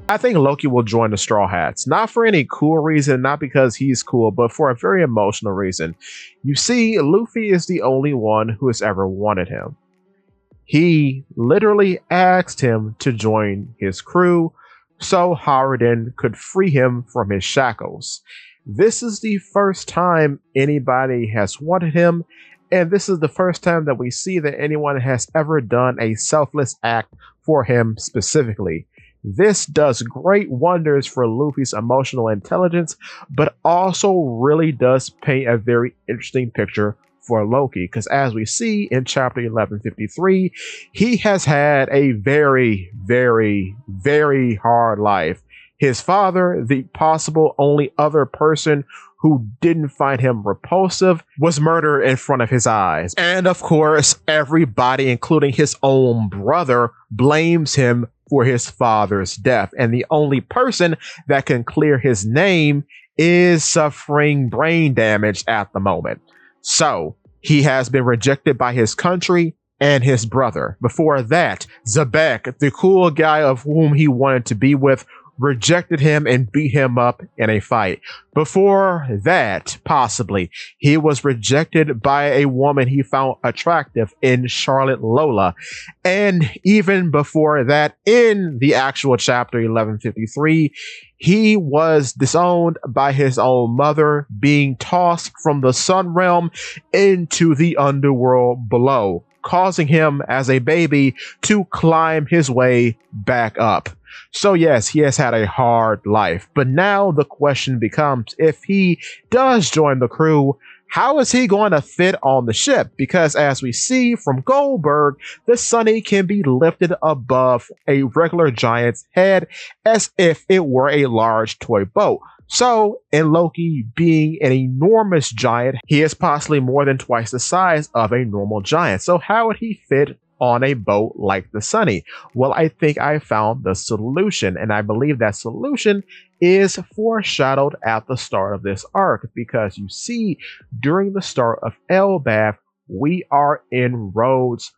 I think Loki will join the Straw Hats, not for any cool reason, not because he's cool, but for a very emotional reason. You see, Luffy is the only one who has ever wanted him. He literally asked him to join his crew so Harden could free him from his shackles. This is the first time anybody has wanted him, and this is the first time that we see that anyone has ever done a selfless act for him specifically. This does great wonders for Luffy's emotional intelligence, but also really does paint a very interesting picture for Loki. Because as we see in chapter 1153, he has had a very, very, very hard life. His father, the possible only other person who didn't find him repulsive, was murdered in front of his eyes. And of course, everybody, including his own brother, blames him for his father's death. And the only person that can clear his name is suffering brain damage at the moment. So he has been rejected by his country and his brother. Before that, Zebek, the cool guy of whom he wanted to be with, rejected him and beat him up in a fight. Before that, possibly, he was rejected by a woman he found attractive in Charlotte Lola. And even before that, in the actual chapter 1153, he was disowned by his own mother, being tossed from the sun realm into the underworld below, causing him as a baby to climb his way back up. So yes, he has had a hard life, but now the question becomes, if he does join the crew, how is he going to fit on the ship? Because as we see from Goldberg, the Sunny can be lifted above a regular giant's head as if it were a large toy boat. So, in Loki being an enormous giant, he is possibly more than twice the size of a normal giant. So how would he fit on a boat like the Sunny? Well, I think I found the solution, and I believe that solution is foreshadowed at the start of this arc, because you see, during the start of Elbaf, we are in Rhodes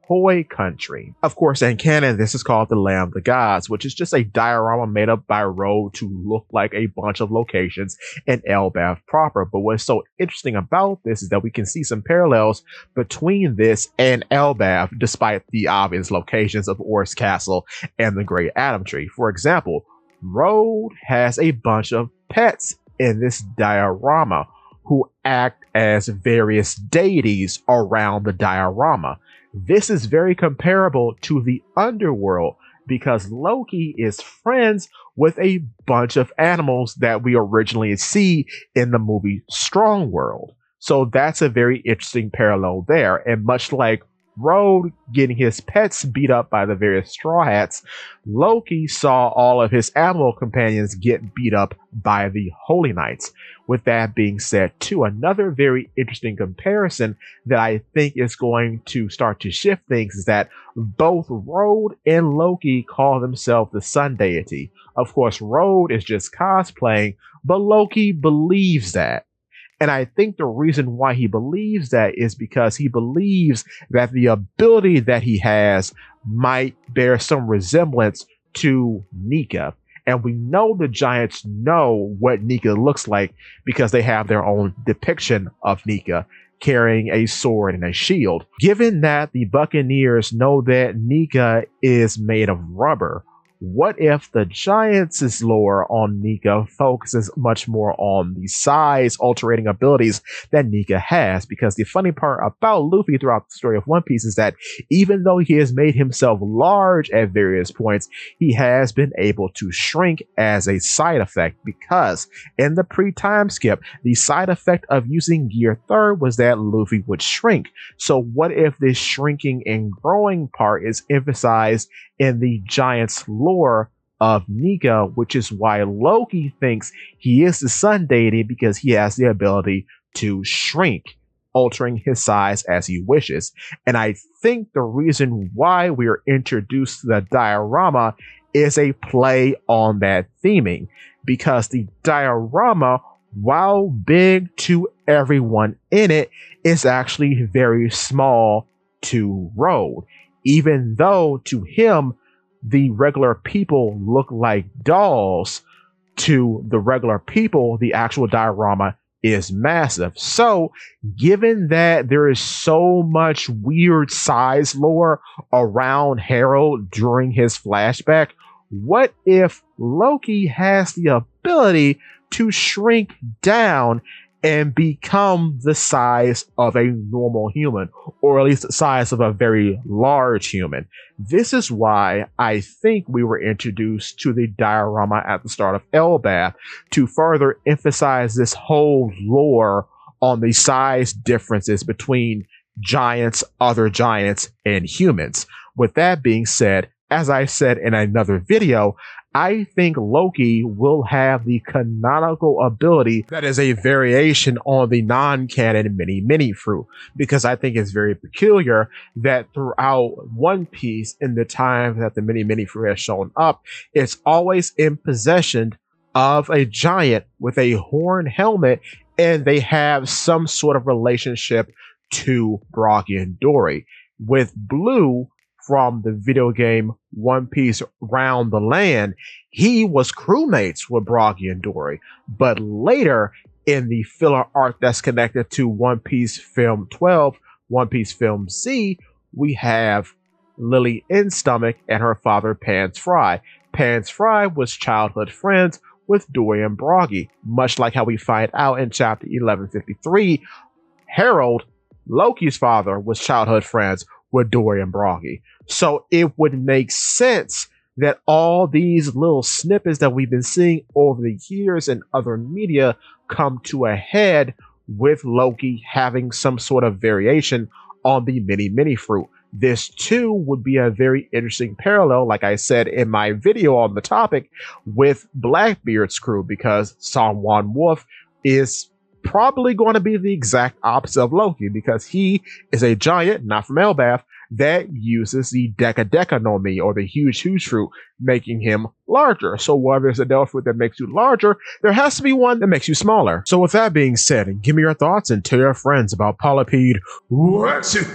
toy country. Of course, in canon, this is called the Land of the Gods, which is just a diorama made up by Rhodes to look like a bunch of locations in Elbaf proper. But what's so interesting about this is that we can see some parallels between this and Elbaf, despite the obvious locations of Or's Castle and the Great Adam Tree. For example, Rhodes has a bunch of pets in this diorama who act as various deities around the diorama. This is very comparable to the underworld, because Loki is friends with a bunch of animals that we originally see in the movie Strong World. So that's a very interesting parallel there. And much like Rhodes getting his pets beat up by the various Straw Hats, Loki saw all of his animal companions get beat up by the Holy Knights. With that being said, too, another very interesting comparison that I think is going to start to shift things is that both Rhodes and Loki call themselves the sun deity. Of course, Rhodes is just cosplaying, but Loki believes that. And I think the reason why he believes that is because he believes that the ability that he has might bear some resemblance to Nika. And we know the giants know what Nika looks like because they have their own depiction of Nika carrying a sword and a shield. Given that the Buccaneers know that Nika is made of rubber, what if the Giants' lore on Nika focuses much more on the size altering abilities that Nika has? Because the funny part about Luffy throughout the story of One Piece is that even though he has made himself large at various points, he has been able to shrink as a side effect, because in the pre-time skip, the side effect of using Gear Third was that Luffy would shrink. So what if this shrinking and growing part is emphasized in the Giants' lore of Nika, which is why Loki thinks he is the sun deity, because he has the ability to shrink, altering his size as he wishes. And I think the reason why we're introduced to the diorama is a play on that theming, because the diorama, while big to everyone in it, is actually very small to Rhodes. even though to him, the regular people look like dolls. To the regular people, the actual diorama is massive. So, given that there is so much weird size lore around Harold during his flashback, what if Loki has the ability to shrink down and become the size of a normal human, or at least the size of a very large human? This is why I think we were introduced to the diorama at the start of Elbath, to further emphasize this whole lore on the size differences between giants, other giants, and humans. With that being said, as I said in another video, I think Loki will have the canonical ability that is a variation on the non-canon mini fruit, because I think it's very peculiar that throughout One Piece, in the time that the mini fruit has shown up, it's always in possession of a giant with a horn helmet, and they have some sort of relationship to Brogy and Dory. With Blue, from the video game One Piece Round the Land, he was crewmates with Brogy and Dory. But later, in the filler arc that's connected to One Piece Film 12, One Piece Film Z, we have Lily Stomach and her father Pans Fry. Pans Fry was childhood friends with Dory and Brogy, much like how we find out in chapter 1153. Harold, Loki's father, was childhood friends with Dory and Brogy. So it would make sense that all these little snippets that we've been seeing over the years in other media come to a head with Loki having some sort of variation on the mini fruit. This too would be a very interesting parallel, like I said in my video on the topic, with Blackbeard's crew, because Song-Wan Wolf is probably going to be the exact opposite of Loki, because he is a giant, not from Elbath, that uses the Deca no Mi, or the huge fruit, making him larger. So while there's a devil fruit that makes you larger, there has to be one that makes you smaller. So with that being said, give me your thoughts and tell your friends about Polypede. What's it?